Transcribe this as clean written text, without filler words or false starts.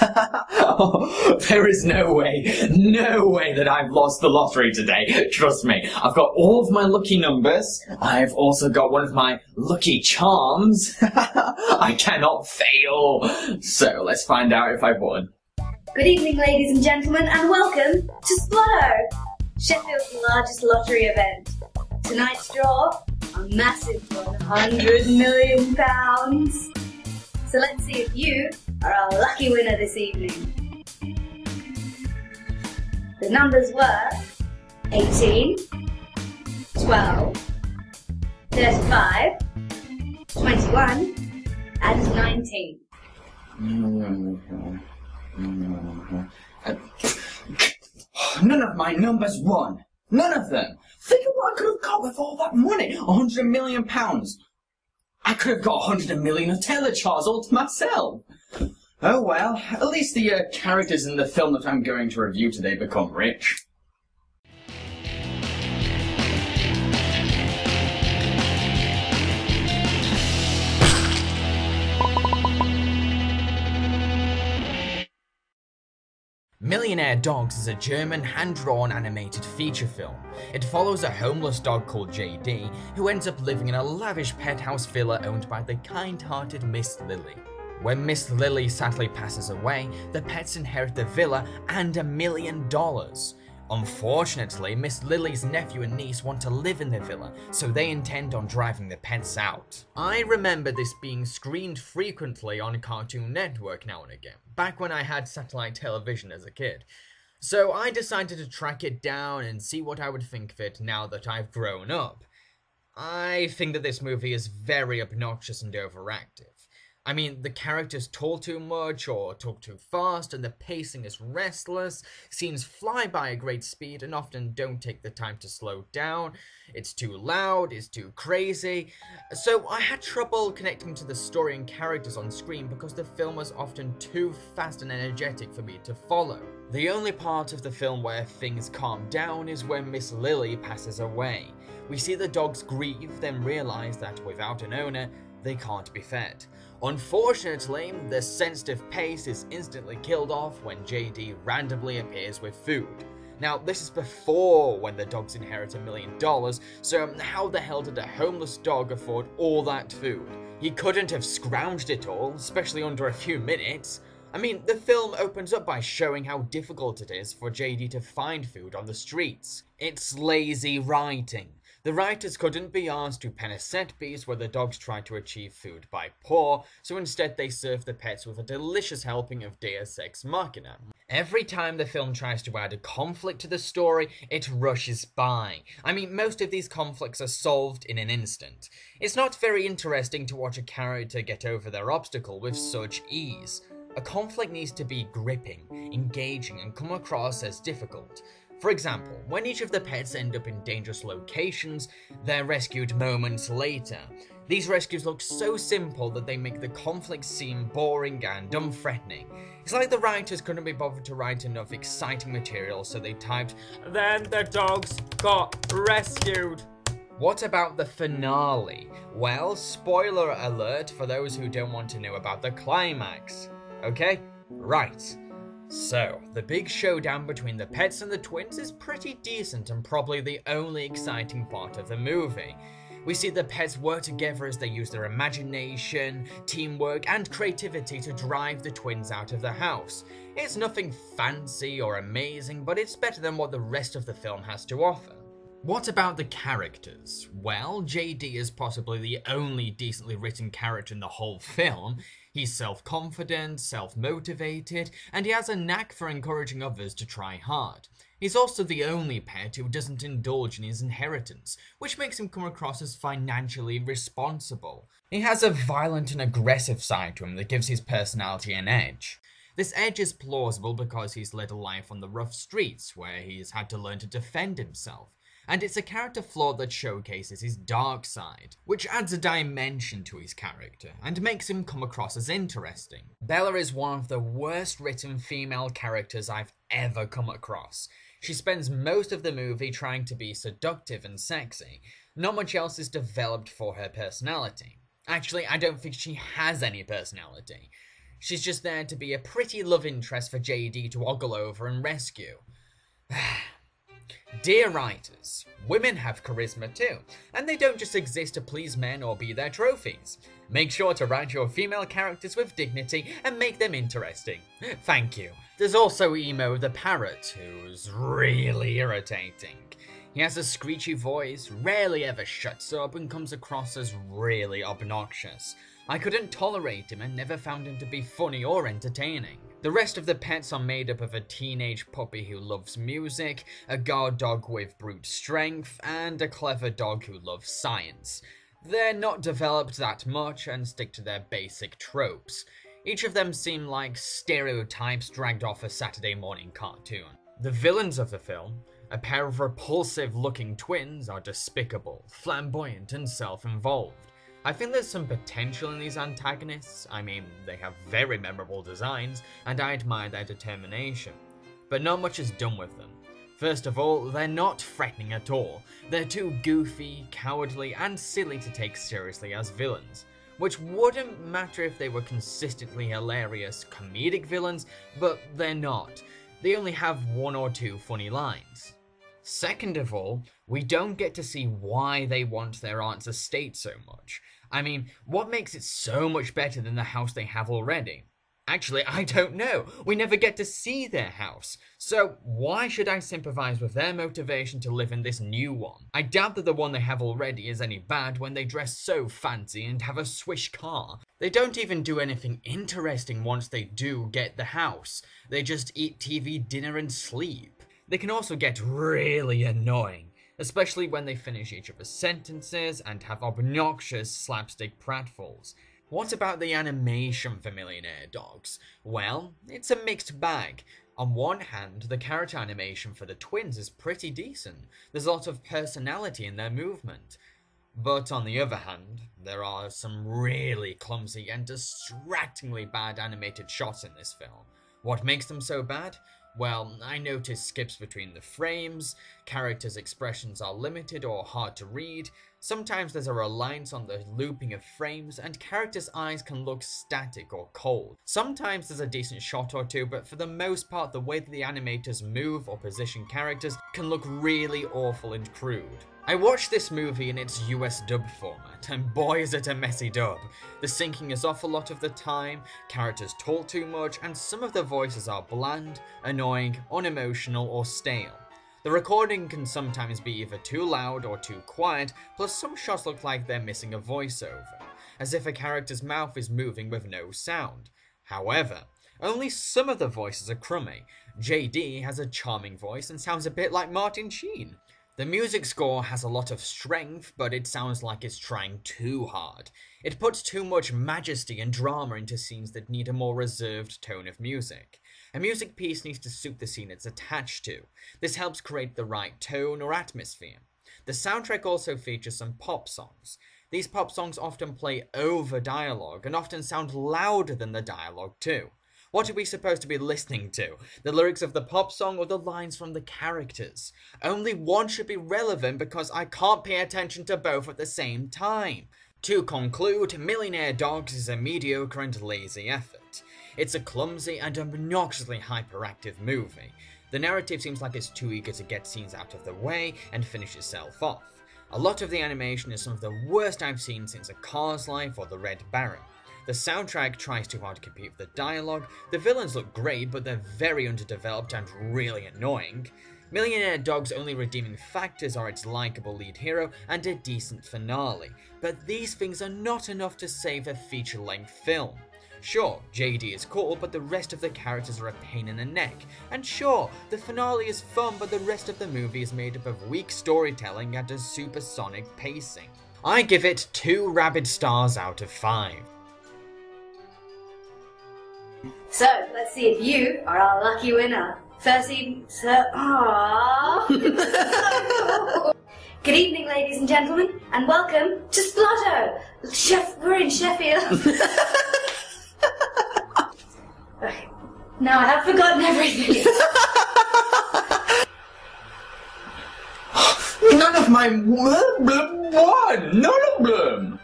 Oh, there is no way that I've lost the lottery today. Trust me, I've got all of my lucky numbers. I've also got one of my lucky charms. I cannot fail. So let's find out if I've won. Good evening, ladies and gentlemen, and welcome to Splotto, Sheffield's largest lottery event. Tonight's draw, a massive £100 million. So let's see if you are our lucky winner this evening. The numbers were 18, 12, 35, 21, and 19. None of my numbers won. None of them. Think of what I could have got with all that money. £100 million. I could have got 100 million of telechars all to myself. Oh well, at least the characters in the film that I'm going to review today become rich. Millionaire Dogs is a German hand-drawn animated feature film. It follows a homeless dog called JD, who ends up living in a lavish pet house villa owned by the kind-hearted Miss Lily. When Miss Lily sadly passes away, the pets inherit the villa and $1 million. Unfortunately, Miss Lily's nephew and niece want to live in the villa, so they intend on driving the pets out. I remember this being screened frequently on Cartoon Network now and again, back when I had satellite television as a kid. So I decided to track it down and see what I would think of it now that I've grown up. I think that this movie is very obnoxious and overactive. I mean, the characters talk too much or talk too fast, and the pacing is restless, scenes fly by at great speed and often don't take the time to slow down, it's too loud, it's too crazy. So I had trouble connecting to the story and characters on screen because the film was often too fast and energetic for me to follow. The only part of the film where things calm down is when Miss Lily passes away. We see the dogs grieve, then realise that without an owner, they can't be fed. Unfortunately, the sensitive pace is instantly killed off when JD randomly appears with food. Now, this is before when the dogs inherit $1 million, so how the hell did a homeless dog afford all that food? He couldn't have scrounged it all, especially under a few minutes. I mean, the film opens up by showing how difficult it is for JD to find food on the streets. It's lazy writing. The writers couldn't be asked to pen a set piece where the dogs try to achieve food by pour, so instead they serve the pets with a delicious helping of Deus Ex Machina. Every time the film tries to add a conflict to the story, it rushes by. I mean, most of these conflicts are solved in an instant. It's not very interesting to watch a character get over their obstacle with such ease. A conflict needs to be gripping, engaging, and come across as difficult. For example, when each of the pets end up in dangerous locations, they're rescued moments later. These rescues look so simple that they make the conflict seem boring and unthreatening. It's like the writers couldn't be bothered to write enough exciting material, so they typed, "Then the dogs got rescued." What about the finale? Well, spoiler alert for those who don't want to know about the climax. Okay? Right. So, the big showdown between the pets and the twins is pretty decent and probably the only exciting part of the movie. We see the pets work together as they use their imagination, teamwork, and creativity to drive the twins out of the house. It's nothing fancy or amazing, but it's better than what the rest of the film has to offer. What about the characters? Well, JD is possibly the only decently written character in the whole film. He's self-confident, self-motivated, and he has a knack for encouraging others to try hard. He's also the only pet who doesn't indulge in his inheritance, which makes him come across as financially responsible. He has a violent and aggressive side to him that gives his personality an edge. This edge is plausible because he's led a life on the rough streets, where he's had to learn to defend himself. And it's a character flaw that showcases his dark side, which adds a dimension to his character, and makes him come across as interesting. Bella is one of the worst written female characters I've ever come across. She spends most of the movie trying to be seductive and sexy. Not much else is developed for her personality. Actually, I don't think she has any personality. She's just there to be a pretty love interest for JD to ogle over and rescue. Dear writers, women have charisma too, and they don't just exist to please men or be their trophies. Make sure to write your female characters with dignity and make them interesting. Thank you. There's also Emo the parrot, who's really irritating. He has a screechy voice, rarely ever shuts up, and comes across as really obnoxious. I couldn't tolerate him and never found him to be funny or entertaining. The rest of the pets are made up of a teenage puppy who loves music, a guard dog with brute strength, and a clever dog who loves science. They're not developed that much and stick to their basic tropes. Each of them seem like stereotypes dragged off a Saturday morning cartoon. The villains of the film, a pair of repulsive-looking twins, are despicable, flamboyant, and self-involved. I think there's some potential in these antagonists. I mean, they have very memorable designs, and I admire their determination. But not much is done with them. First of all, they're not threatening at all. They're too goofy, cowardly, and silly to take seriously as villains. Which wouldn't matter if they were consistently hilarious, comedic villains, but they're not. They only have one or two funny lines. Second of all, we don't get to see why they want their aunt's estate so much. I mean, what makes it so much better than the house they have already? Actually, I don't know. We never get to see their house. So why should I sympathize with their motivation to live in this new one? I doubt that the one they have already is any bad when they dress so fancy and have a swish car. They don't even do anything interesting once they do get the house. They just eat TV, dinner, and sleep. They can also get really annoying, especially when they finish each other's sentences and have obnoxious slapstick pratfalls. What about the animation for Millionaire Dogs? Well, it's a mixed bag. On one hand, the character animation for the twins is pretty decent. There's a lot of personality in their movement. But on the other hand, there are some really clumsy and distractingly bad animated shots in this film. What makes them so bad? Well, I noticed skips between the frames, characters' expressions are limited or hard to read, sometimes there's a reliance on the looping of frames, and characters' eyes can look static or cold. Sometimes there's a decent shot or two, but for the most part the way that the animators move or position characters can look really awful and crude. I watched this movie in its US dub format, and boy is it a messy dub. The syncing is off a lot of the time, characters talk too much, and some of the voices are bland, annoying, unemotional, or stale. The recording can sometimes be either too loud or too quiet, plus some shots look like they're missing a voiceover, as if a character's mouth is moving with no sound. However, only some of the voices are crummy. JD has a charming voice and sounds a bit like Martin Sheen. The music score has a lot of strength, but it sounds like it's trying too hard. It puts too much majesty and drama into scenes that need a more reserved tone of music. A music piece needs to suit the scene it's attached to. This helps create the right tone or atmosphere. The soundtrack also features some pop songs. These pop songs often play over dialogue and often sound louder than the dialogue too. What are we supposed to be listening to? The lyrics of the pop song or the lines from the characters? Only one should be relevant because I can't pay attention to both at the same time. To conclude, Millionaire Dogs is a mediocre and lazy effort. It's a clumsy and obnoxiously hyperactive movie. The narrative seems like it's too eager to get scenes out of the way and finish itself off. A lot of the animation is some of the worst I've seen since A Car's Life or The Red Baron. The soundtrack tries too hard to compete with the dialogue, the villains look great but they're very underdeveloped and really annoying. Millionaire Dogs' only redeeming factors are its likeable lead hero and a decent finale, but these things are not enough to save a feature-length film. Sure, JD is cool, but the rest of the characters are a pain in the neck. And sure, the finale is fun, but the rest of the movie is made up of weak storytelling and a supersonic pacing. I give it 2 rabid stars out of 5. So, let's see if you are our lucky winner. Firstly, Good evening, ladies and gentlemen, and welcome to Splotto! We're in Sheffield. Okay. Now I have forgotten everything. None of my... None of them!